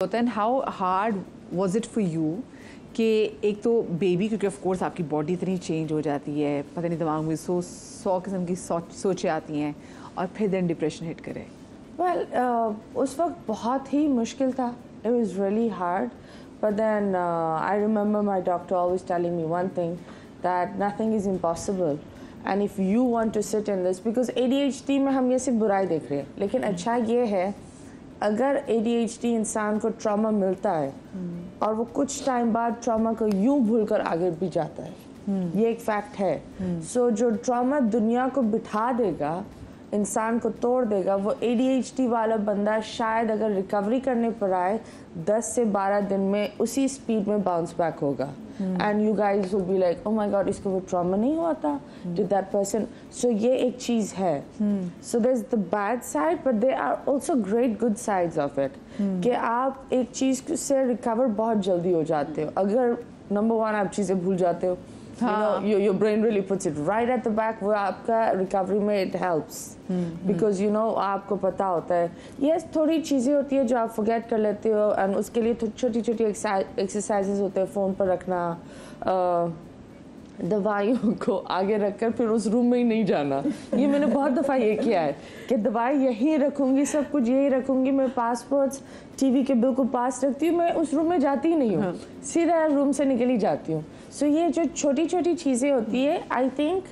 होता है। How hard was it for you कि एक तो बेबी, क्योंकि ऑफ कोर्स आपकी बॉडी इतनी चेंज हो जाती है, पता नहीं दिमाग में सौ किस्म की सोचें आती हैं, और फिर देन डिप्रेशन हिट करे। वेल उस वक्त बहुत ही मुश्किल था. It was really hard, but then I remember my doctor always telling me one thing, that nothing is impossible and if you want to sit in this, because ADHD में हम ये सिर्फ बुराई देख रहे हैं, लेकिन अच्छा ये है अगर ADHD इंसान को ट्रॉमा मिलता है और वो कुछ टाइम बाद ट्रॉमा को यूं भूलकर आगे भी जाता है, ये एक फैक्ट है. सो जो ट्रॉमा दुनिया को बिठा देगा, इंसान को तोड़ देगा, वो ADHD वाला बंदा शायद अगर रिकवरी करने पर आए 10 से 12 दिन में उसी स्पीड में बाउंस बैक होगा. And you guys will be like, oh my God, इसको वो ट्रॉमा नहीं हुआ था, डिड दैट पर्सन. सो ये एक चीज़ है. So there is the bad side, but there are also great good sides of it, कि आप एक चीज़ से रिकवर बहुत जल्दी हो जाते हो. अगर नंबर वन आप चीज़ें भूल जाते हो, your brain really puts it right at the back, वो आपका रिकवरी में it helps, because you know आपको पता होता है. yes, थोड़ी चीज़ें होती है जो आप forget कर लेते हो, एंड उसके लिए छोटी छोटी एक्सरसाइजेज होते हैं, फ़ोन पर रखना, दवाइयों को आगे रखकर फिर उस रूम में ही नहीं जाना. ये मैंने बहुत दफ़ा ये किया है कि दवाई यहीं रखूँगी, सब कुछ यहीं रखूँगी, मैं पासपोर्ट्स TV के बिल्कुल पास रखती हूँ, मैं उस रूम में जाती ही नहीं हूँ, सीधा रूम से निकल ही जाती हूँ. सो ये जो छोटी छोटी चीज़ें होती है, आई थिंक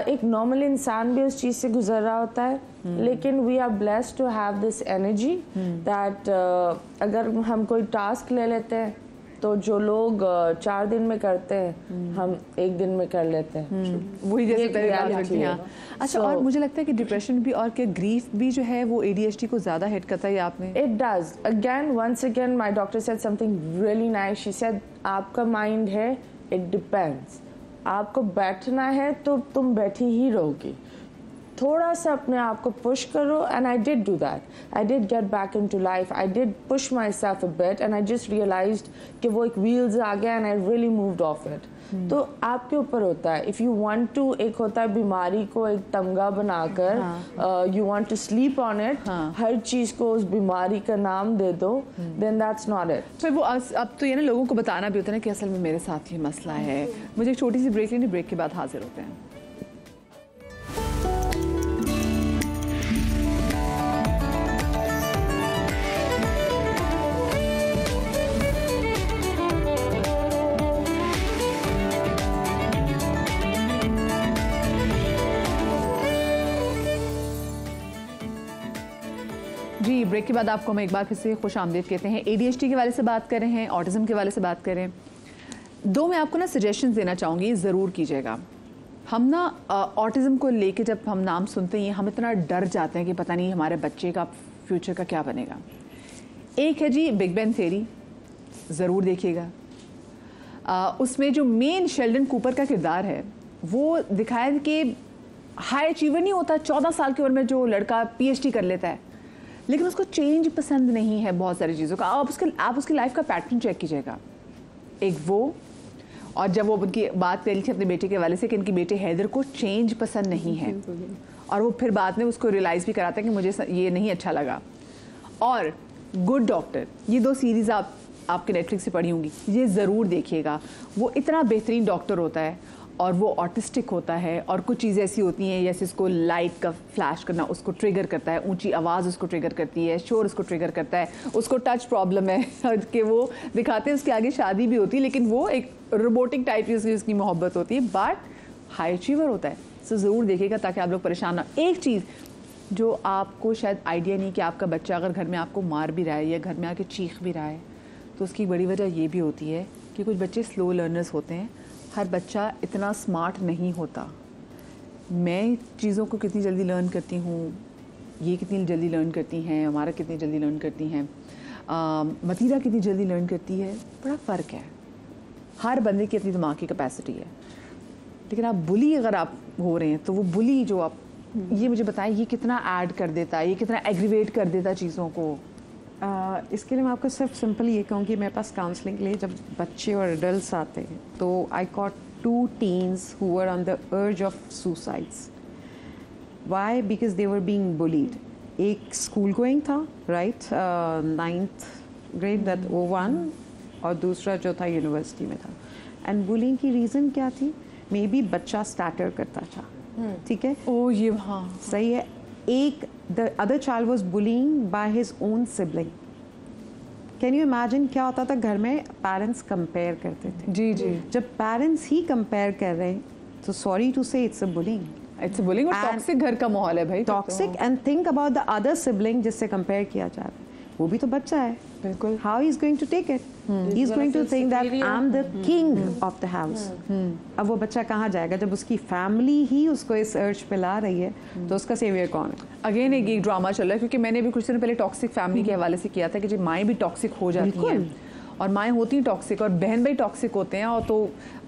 एक नॉर्मल इंसान भी उस चीज़ से गुजर रहा होता है, लेकिन we are blessed to have this energy that अगर हम कोई टास्क ले लेते हैं तो जो लोग 4 दिन में करते हैं, हम 1 दिन में कर लेते हैं. वही जैसे अच्छा. और मुझे लगता है कि डिप्रेशन भी और ग्रीफ भी जो है वो ADHD को ज़्यादा हिट करता है आपने. It does. Again once again my doctor said something really nice. She said आपका माइंड है, इट डिपेंड्स. आपको बैठना है तो तुम बैठी ही रहोगी, थोड़ा सा अपने आप को पुश करो. And I did do that. I did get back into life. I did push myself a bit, and I just realised कि वो एक व्हील्स आ गया, and I really moved off it. तो आपके ऊपर होता है. इफ़ यू वांट टू, एक होता है बीमारी को एक तमगा बनाकर you want to sleep on it, हर चीज़ को उस बीमारी का नाम दे दो, देन दैट्स नॉट इट. फिर वो अब तो ये ना लोगों को बताना भी होता है ना कि असल में मेरे साथ ये मसला है. मुझे एक छोटी सी ब्रेक लेनी, ब्रेक के बाद हाजिर होते हैं. जी, ब्रेक के बाद आपको हम एक बार फिर से खुश आमदीद कहते हैं. ADHD के वाले से बात कर रहे हैं, ऑटिज़म के वाले से बात कर रहे हैं. 2 मैं आपको ना सजेशंस देना चाहूँगी, ज़रूर कीजिएगा. हम ना ऑटिज़म को लेके जब हम नाम सुनते हैं, हम इतना डर जाते हैं कि पता नहीं हमारे बच्चे का फ्यूचर का क्या बनेगा. एक है जी बिग बैंग थियरी, ज़रूर देखिएगा. उसमें जो मेन शेल्डन कूपर का किरदार है वो दिखाया कि हाई अचीवर नहीं होता, 14 साल की उम्र में जो लड़का PhD कर लेता है, लेकिन उसको चेंज पसंद नहीं है बहुत सारी चीज़ों का. आप उसकी लाइफ का पैटर्न चेक कीजिएगा. एक वो, और जब वो उनकी बात कर रही थी अपने बेटे के वाले से कि इनकी बेटे हैदर को चेंज पसंद नहीं है, और वो फिर बाद में उसको रियलाइज़ भी कराता है कि मुझे ये नहीं अच्छा लगा. और गुड डॉक्टर, ये 2 सीरीज़ आपके नेटफ्लिक्स से पढ़ी होंगी, ये ज़रूर देखिएगा. वो इतना बेहतरीन डॉक्टर होता है और वो ऑटिस्टिक होता है, और कुछ चीज़ें ऐसी होती हैं जैसे इसको लाइट का फ्लैश करना उसको ट्रिगर करता है, ऊंची आवाज़ उसको ट्रिगर करती है, शोर उसको ट्रिगर करता है, उसको टच प्रॉब्लम है कि वो दिखाते हैं उसके आगे शादी भी होती है, लेकिन वो एक रोबोटिक टाइप की उसकी मोहब्बत होती है, बट हाई अचीवर होता है. सो ज़रूर देखिएगा ताकि आप लोग परेशान ना. एक चीज़ जो आपको शायद आइडिया नहीं कि आपका बच्चा अगर घर में आपको मार भी रहा है या घर में आके चीख भी रहा है, तो उसकी बड़ी वजह ये भी होती है कि कुछ बच्चे स्लो लर्नर्स होते हैं. हर बच्चा इतना स्मार्ट नहीं होता. मैं चीज़ों को कितनी जल्दी लर्न करती हूँ, ये कितनी जल्दी लर्न करती हैं, हमारा कितनी जल्दी लर्न करती हैं, मतीरा कितनी जल्दी लर्न करती है, बड़ा फ़र्क है. हर बंदे की अपनी दिमाग की कैपेसिटी है. लेकिन आप बुली अगर आप हो रहे हैं तो वो बुली जो आप, ये मुझे बताएं, ये कितना ऐड कर देता है, ये कितना एग्रीवेट कर देता है चीज़ों को. इसके लिए मैं आपको सिर्फ सिंपल ये कहूँ कि मेरे पास काउंसलिंग के लिए जब बच्चे और एडल्ट्स आते हैं तो I got 2 teens who were on the urge of suicides. Why? Because they were being bullied. एक स्कूल गोइंग था, राइट, 9th ग्रेड दैट वो वन, और दूसरा जो था यूनिवर्सिटी में था। एंड बुलिंग की रीज़न क्या थी? मे बी बच्चा स्टैटर करता था, ठीक है, ओ ये हाँ सही है। एक the other child was bullying by his own sibling. Can you imagine क्या होता था घर में? पेरेंट्स कंपेयर करते थे। जी जी, जब पेरेंट्स ही कंपेयर कर रहे हैं तो सॉरी टू से it's a bullying, it's bullying. और And- टॉक्सिक घर का माहौल है भाई, toxic. And think about the other sibling जिससे कंपेयर किया जा रहा है, वो भी तो बच्चा है। बिल्कुल। How he is going to take it? He is going to think that I am the king of the house. अब वो बच्चा कहाँ जाएगा जब उसकी फैमिली ही उसको इस अर्ज पे ला रही है, तो उसका सेवियर कौन है? अगेन एक ड्रामा चल रहा है, क्योंकि मैंने भी कुछ दिन पहले टॉक्सिक फैमिली के हवाले से किया था कि जब माएँ भी टॉक्सिक हो जाती हैं, और माएँ होती हैं टॉक्सिक और बहन भाई टॉक्सिक होते हैं, और तो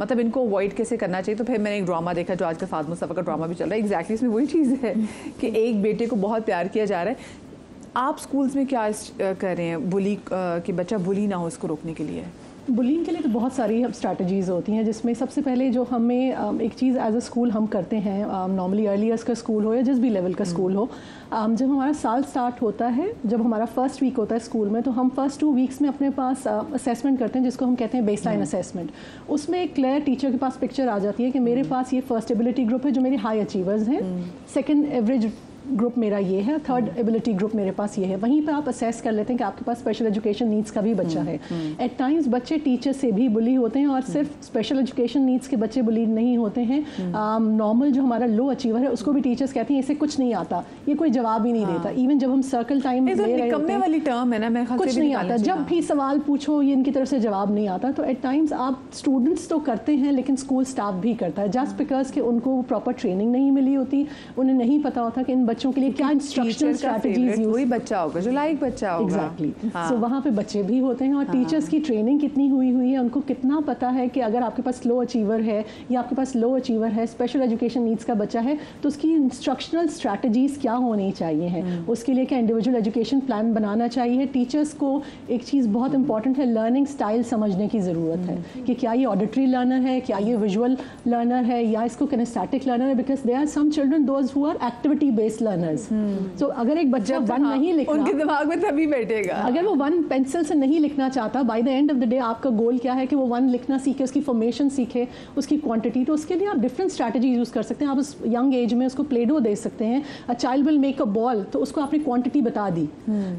मतलब इनको अवॉइड कैसे करना चाहिए। तो फिर मैंने एक ड्रामा देखा जो आजकल फातिमा मुस्तफा का ड्रामा भी चल रहा है। एग्जैक्टली इसमें वही चीज़ है कि एक बेटे को बहुत प्यार किया जा रहा है। आप स्कूल्स में क्या कर रहे हैं बुली कि बच्चा बुली ना हो, इसको रोकने के लिए? बुलिंग के लिए तो बहुत सारी स्ट्रैटेजीज़ होती हैं, जिसमें सबसे पहले जो हमें एक चीज़ एज अ स्कूल हम करते हैं, नॉर्मली अर्ली ईयर्स का स्कूल हो या जिस भी लेवल का स्कूल हो, जब हमारा साल स्टार्ट होता है, जब हमारा फर्स्ट वीक होता है स्कूल में, तो हम फर्स्ट 2 वीक्स में अपने पास असेसमेंट करते हैं, जिसको हम कहते हैं बेसलाइन असेसमेंट। उसमें एक क्लियर टीचर के पास पिक्चर आ जाती है कि मेरे पास ये फर्स्ट एबिलिटी ग्रुप है जो मेरे हाई अचीवर्स हैं, सेकेंड एवरेज ग्रुप मेरा ये है, थर्ड एबिलिटी ग्रुप मेरे पास ये है। वहीं पे आप असेस कर लेते हैं कि आपके पास स्पेशल एजुकेशन नीड्स का भी बच्चा है। एट टाइम्स बच्चे टीचर से भी बुली होते हैं, और सिर्फ स्पेशल एजुकेशन नीड्स के बच्चे बुली नहीं होते हैं। नॉर्मल जो हमारा लो अचीवर है उसको भी टीचर्स कहती हैं इसे कुछ नहीं आता, ये कोई जवाब ही नहीं देता। इवन जब हम सर्कल टाइम ले रहे होते हैं, वाली टर्म है ना, मैं कुछ नहीं आता, जब भी सवाल पूछो ये इनकी तरफ से जवाब नहीं आता। तो एट टाइम्स आप स्टूडेंट्स तो करते हैं, लेकिन स्कूल स्टाफ भी करता है, जस्ट बिकॉज कि उनको प्रॉपर ट्रेनिंग नहीं मिली होती, उन्हें नहीं पता होता कि इन बच्चों के लिए क्या इंस्ट्रक्शनल स्ट्रैटेजीज यूज। वही बच्चा होगा जो लाइक बच्चा होगा। एग्जैक्टली। सो वहाँ पे बच्चे भी होते हैं, और टीचर्स की ट्रेनिंग कितनी हुई है, उनको कितना पता है कि अगर आपके पास लो अचीवर है या आपके पास लो अचीवर है, स्पेशल एजुकेशन नीड्स का बच्चा है, तो उसकी इंस्ट्रक्शनल स्ट्रैटेजीज क्या होनी चाहिए हैं, उसके लिए क्या इंडिविजुअल एजुकेशन प्लान बनाना चाहिए। टीचर्स को एक चीज़ बहुत इंपॉर्टेंट है, लर्निंग स्टाइल समझने की ज़रूरत है कि क्या ये ऑडिटरी लर्नर है, क्या ये विजुअल लर्नर है, या इसको किनेस्थेटिक लर्नर है, because they are some children those who are activity based learners. तो अगर एक बच्चा वन नहीं लिख रहा, उनके दिमाग में तभी बैठेगा। अगर वो वन पेंसिल से नहीं लिखना चाहता, by the end of the day आपका गोल क्या है कि वो वन लिखना सीखे, उसकी फॉर्मेशन सीखे, उसकी क्वांटिटी। तो उसके लिए आप डिफरेंट स्ट्रैटेजी यूज़ कर सकते हैं। आप उस यंग एज में उसको प्ले डो दे सकते हैं। A child will make a ball, तो उसको आपने क्वांटिटी बता दी,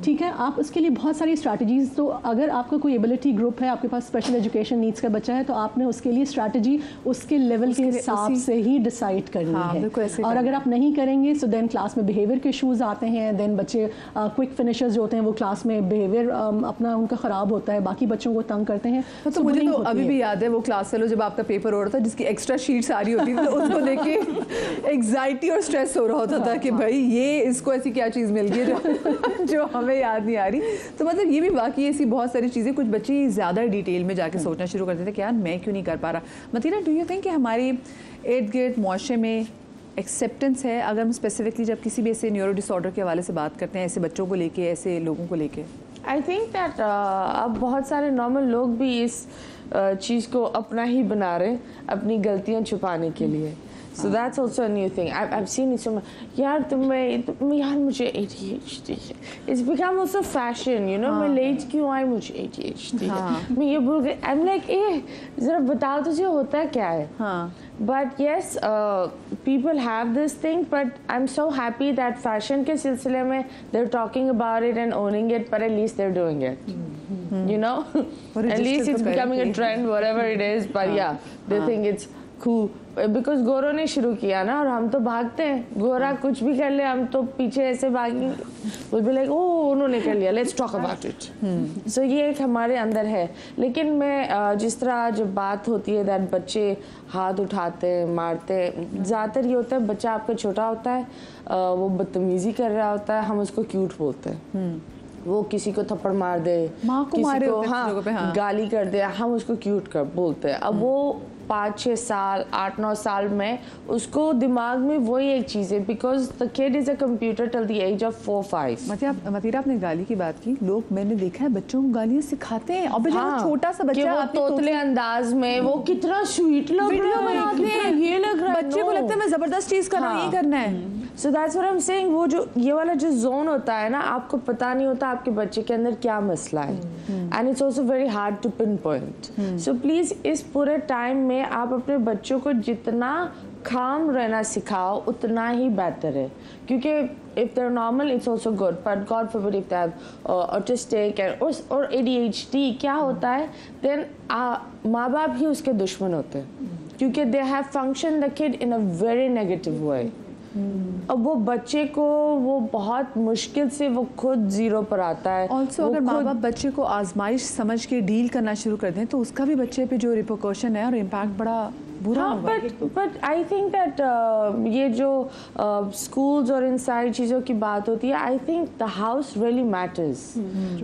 ठीक है। आप उसके लिए बहुत सारी स्ट्रैटेजीज, तो अगर आपका कोई एबिलिटी ग्रुप है, आपके पास स्पेशल एजुकेशन नीड्स का बच्चा है, तो आपने उसके लिए स्ट्रैटेजी उसके लेवल के हिसाब से ही डिसाइड करनी है। और अगर आप नहीं करेंगे, सो देन क्लास में बिहेवियर के इशूज आते हैं, देन बच्चे क्विक फिनिशर्स जो होते हैं वो क्लास में बिहेवियर अपना उनका ख़राब होता है, बाकी बच्चों को तंग करते हैं। तो मुझे तो अभी भी याद है वो क्लास फेलो जब आपका पेपर हो रहा था, जिसकी एक्स्ट्रा शीट्स आ रही होती थी, तो उसको देख के एग्जाइटी और स्ट्रेस हो रहा होता था कि भाई ये इसको ऐसी क्या चीज़ मिल गई जो हमें याद नहीं आ रही। तो मतलब ये भी बाकी ऐसी बहुत सारी चीज़ें, कुछ बच्चे ज़्यादा डिटेल में जाके सोचना शुरू करते थे कि यार मैं क्यों नहीं कर पा रहा। मतीरा, डू यू थिंक कि हमारी इर्द गिर्द मुआशरे में एक्सेप्टेंस है, अगर हम स्पेसिफिकली जब किसी भी ऐसे न्यूरो डिसऑर्डर के हवाले से बात करते हैं, ऐसे बच्चों को लेके, ऐसे लोगों को लेके? आई थिंक दैट अब बहुत सारे नॉर्मल लोग भी इस चीज़ को अपना ही बना रहे हैं अपनी गलतियां छुपाने के लिए। So that's also a new thing. I've seen it so much. यार यार मुझे ADHD है. It's become also fashion, you know. मैं late क्यों आई, मुझे ADHD है. मैं ये बोल गई. I'm like, जरा बताओ तुझे होता क्या है? But yes, people have this thing. But I'm so happy that fashion के सिलसिले में they're talking about it and owning it. But at least they're doing it. You know, at least it's becoming a trend, whatever it is. But yeah, they think it's cool. Because गोरों ने शुरू किया ना, और हम तो भागते हैं। गोरा कुछ भी कर ले, हम तो पीछे ऐसे भागेंगे। विल बी लाइक, ओह उन्होंने कर लिया, लेट्स टॉक अबाउट इट। सो ये एक हमारे अंदर है। लेकिन मैं जिस तरह जब बात होती है दैट बच्चे हाथ उठाते हैं, मारते हैं, ज़्यादातर ये होता है बच्चा आपका छोटा होता है, वो बदतमीज़ी कर रहा होता है, हम उसको क्यूट बोलते हैं। वो किसी को थप्पड़ मार दे, माँ को मारे होते हैं, गाली कर दे, हम उसको क्यूट कर बोलते हैं। अब वो 5-6 साल 8-9 साल में उसको दिमाग में वही एक चीज़ है, because the kid is a computer till the age of 4-5। मतीरा, आपने गाली की बात की, लोग मैंने देखा है बच्चों को गालियाँ सिखाते हैं। अब छोटा सा बच्चा तोतले अंदाज में वो कितना स्वीट लग रहा है, ये लग रहा है, बच्चे को लगता है मैं जबरदस्त चीज कर रहा हूँ, ये करना है। So that's what I'm saying. वो जो ये वाला जो zone होता है ना, आपको पता नहीं होता आपके बच्चे के अंदर क्या मसला है, and it's also very hard to pinpoint. So please इस पूरे time में आप अपने बच्चों को जितना calm रहना सिखाओ उतना ही बेहतर है, क्योंकि if they're normal it's also good, but God forbid if they have autistic or ADHD क्या होता है, then माँ बाप ही उसके दुश्मन होते हैं, क्योंकि they have functioned the kid in a very negative way. अब वो बच्चे को वो बहुत मुश्किल से वो खुद जीरो पर आता है. ऑल्सो अगर माँ बाप बच्चे को आजमाइश समझ के डील करना शुरू कर दें तो उसका भी बच्चे पे जो रिपोकॉशन है और इम्पैक्ट बड़ा बुरा होगा. बट आई थिंक दैट ये जो स्कूल्स और इन सारी चीज़ों की बात होती है, I think the house really matters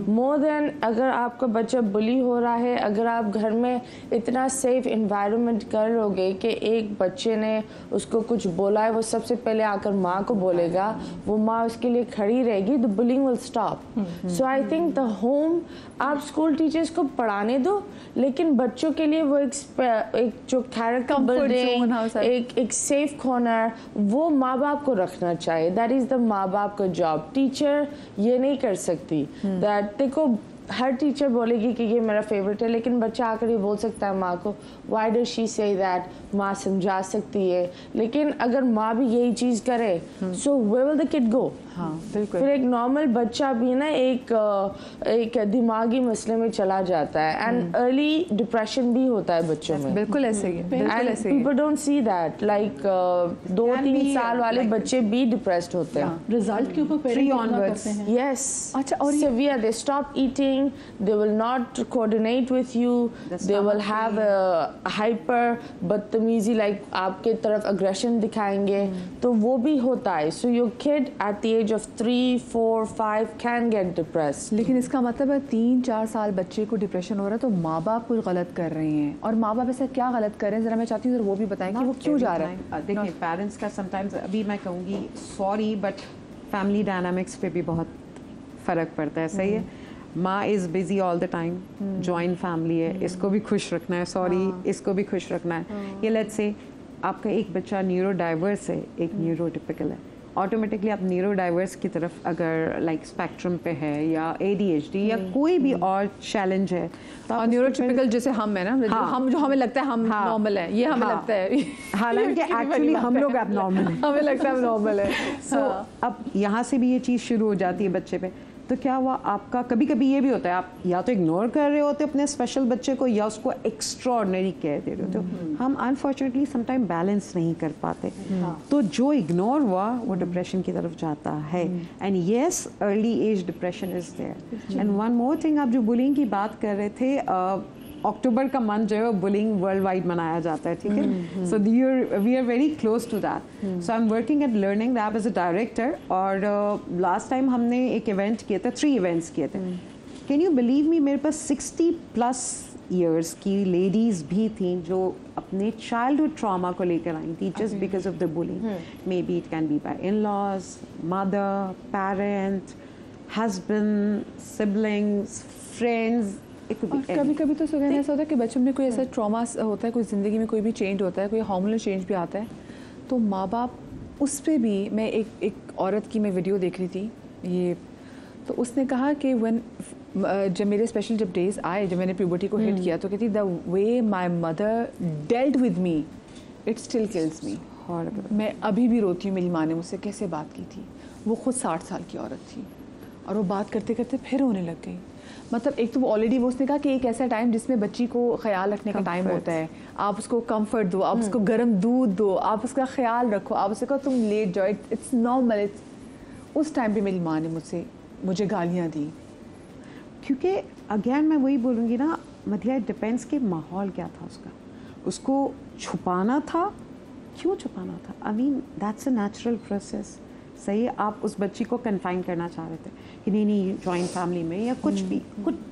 more than अगर आपका बच्चा बुली हो रहा है. अगर आप घर में इतना सेफ इन्वायरमेंट कर लोगे कि एक बच्चे ने उसको कुछ बोला है, वो सबसे पहले आकर माँ को बोलेगा, वो माँ उसके लिए खड़ी रहेगी, the bullying will stop. So I think the home, आप स्कूल टीचर्स को पढ़ाने दो, लेकिन बच्चों के लिए वो एक जो कैरेक्टर बिल्डिंग, एक सेफ कॉर्नर वो माँ बाप को रखना चाहिए. दैट इज द माँ बाप का जॉब. टीचर ये नहीं कर सकती. दैट देखो हर टीचर बोलेगी कि ये मेरा फेवरेट है, लेकिन बच्चा आकर ये बोल सकता है माँ को, why does she say that, माँ समझा सकती है. लेकिन अगर माँ भी यही चीज़ करे, so where will the kid go. हाँ बिल्कुल. फिर एक नॉर्मल बच्चा भी ना एक दिमागी मसले में चला जाता है, एंड अर्ली डिप्रेशन भी होता है बच्चों में. बिल्कुल ऐसे ही. And people don't see that, like 2-3 साल वाले बच्चे भी डिप्रेस्ड होते हैं. रिजल्ट के ऊपर पेरेंट्स onwards. Yes. अच्छा, और severe. They stop eating. They will not coordinate with you. They will have a hyper बदतमीजी, like आपके तरफ aggression दिखाएंगे, तो वो भी होता है. So your kid at the age of 3, 4, 5 can get depressed. लेकिन इसका मतलब है 3-4 साल बच्चे को डिप्रेशन हो रहा है तो माँ बाप कुछ गलत कर रहे हैं. और माँ बाप ऐसा क्या गलत कर रहे हैं, जरा मैं चाहती हूँ वो भी बताएं कि वो क्यों जा रहा है. देखिए पेरेंट्स का समटाइम्स, अभी मैं कहूँगी सॉरी बट फैमिली डायनामिक्स पे भी बहुत फ़र्क पड़ता है. सही है, माँ is busy all the time, joint family है, इसको भी खुश रखना है, सॉरी इसको भी खुश रखना है. ये लेट्स से आपका एक बच्चा न्यूरो डाइवर्स है, एक न्यूरो टिपिकल है, ऑटोमेटिकली आप न्यूरो डाइवर्स की तरफ अगर लाइक स्पेक्ट्रम पे है या ADHD या कोई भी और चैलेंज है तो और न्यूरोटिपिकल जैसे हम है ना, हम जो हमें लगता है हम नॉर्मल है, ये हमें लगता है हालांकि एक्चुअली हम लोग अब नॉर्मल है. हमें लगता है हम नॉर्मल है. सो अब यहाँ से भी ये चीज़ शुरू हो जाती है बच्चे पे. तो क्या हुआ आपका, कभी कभी ये भी होता है आप या तो इग्नोर कर रहे होते अपने स्पेशल बच्चे को या उसको एक्स्ट्राऑर्डिनरी केयर दे रहे होते हो. हम अनफॉर्चुनेटली समटाइम बैलेंस नहीं कर पाते. तो जो इग्नोर हुआ वो डिप्रेशन की तरफ जाता है. And yes, early age depression is there. And one more thing, आप जो बुलिंग की बात कर रहे थे, अक्टूबर का मंथ जो है बुलिंग वर्ल्ड वाइड मनाया जाता है, ठीक है. So we are very close to that. So I am working at learning lab as a director. और लास्ट टाइम हमने एक इवेंट किए थे, 3 इवेंट्स किए थे. कैन यू बिलीव मी, मेरे पास 60+ ईयर्स की लेडीज़ भी थी जो अपने चाइल्डहुड ट्रॉमा को लेकर आई थी just because of the bullying. Maybe it can be by in-laws, mother, parent, husband, siblings, friends. कभी कभी तो सुगंध ऐसा होता है कि बच्चों में कोई ऐसा ट्रॉमा होता है, कोई ज़िंदगी में कोई भी चेंज होता है, कोई हार्मोनल चेंज भी आता है, तो माँ बाप उस पर भी. मैं एक औरत की मैं वीडियो देख रही थी ये, तो उसने कहा कि जब मेरे स्पेशल जब डेज आए, जब मैंने प्यूबर्टी को हिट किया, तो कहती the way my mother dealt with me it still kills me. और मैं अभी भी रोती हूँ, मेरी माँ ने मुझसे कैसे बात की थी. वो खुद 60 साल की औरत थी और वो बात करते करते फिर रोने लग गई. मतलब एक तो वो ऑलरेडी वो उसने कहा कि एक ऐसा टाइम जिसमें बच्ची को ख्याल रखने का टाइम होता है, आप उसको कंफर्ट दो, आप उसको गर्म दूध दो, आप उसका ख्याल रखो, आप उससे कहो तुम लेट जाओ, इट्स नॉर्मल. उस टाइम पे मेरी माँ ने मुझे गालियाँ दी. क्योंकि अगेन मैं वही बोलूँगी ना मधिया, इट डिपेंड्स कि माहौल क्या था उसका. उसको छुपाना था, क्यों छुपाना था? I mean that's a natural process. सही है, आप उस बच्ची को कन्फाइन करना चाह रहे थे कि नहीं जॉइंट फैमिली में या कुछ भी,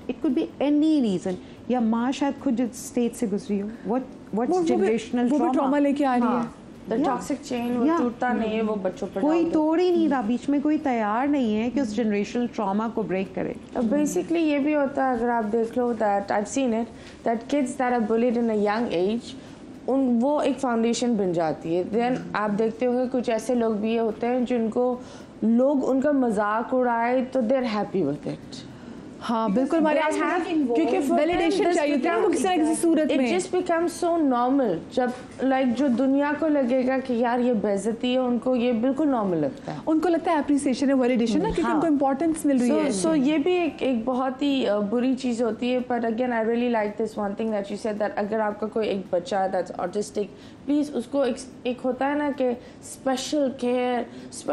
it could be any reason, या माँ शायद खुद स्टेज से गुजरी हो, व्हाट्स जनरेशनल ट्रॉमा लेके आ रही है. The toxic chain वो टूटता नहीं है, वो बच्चों पर कोई तोड़ ही नहीं रहा, बीच में कोई तैयार नहीं है कि उस जनरेशनल ट्रॉमा को ब्रेक करे. बेसिकली ये भी होता है, अगर आप देख लो, that I've seen it, that kids that are bullied in a young age, वो एक फाउंडेशन बन जाती है। देन आप देखते होंगे कुछ ऐसे लोग भी होते हैं जिनको लोग उनका मजाक उड़ाए तो they are happy with it. हाँ बिल्कुल हमारे क्योंकि वैलिडेशन चाहिए होती है किसी ना किसी सूरत में। It just become so normal. जब लाइक जो दुनिया को लगेगा कि यार ये बेइज्जती है, उनको ये बिल्कुल नॉर्मल लगता है। उनको लगता है एप्रिसिएशन है, वैलिडेशन ना, क्योंकि उनको इम्पोर्टेंस मिल रही है। सो ये भी एक बहुत ही बुरी चीज़ होती है। But again I really like this one thing that you said, that अगर आपका कोई एक बच्चा है दैट्स ऑटिस्टिक, प्लीज़ उसको एक होता है ना कि स्पेशल केयर,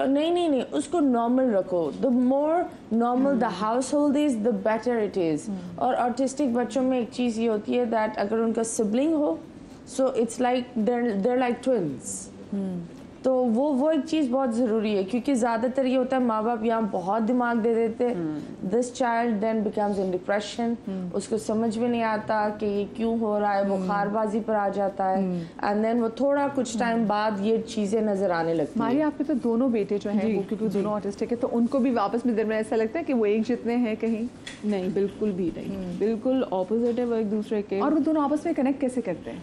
नहीं उसको नॉर्मल रखो। The more normal the house hold is the better it is. और ऑटिस्टिक बच्चों में एक चीज़ ये होती है दैट अगर उनका सिबलिंग हो, so it's like they're like twins. तो वो एक चीज़ बहुत ज़रूरी है, क्योंकि ज़्यादातर ये होता है माँ बाप यहाँ बहुत दिमाग दे देते, this child then becomes in depression, उसको समझ में नहीं आता कि ये क्यों हो रहा है, वो खारबाजी पर आ जाता है, एंड देन वो थोड़ा कुछ टाइम बाद ये चीज़ें नज़र आने लगती हैं। मारी आपके तो दोनों बेटे जो हैं वो क्योंकि दोनों ऑटिस्टिक है, तो उनको भी वापस में दरमियान ऐसा लगता है कि वो एक जितने हैं कहीं? नहीं, बिल्कुल भी नहीं, बिल्कुल ऑपोजिट है वो एक दूसरे के। और वो दोनों आपस में कनेक्ट कैसे करते हैं?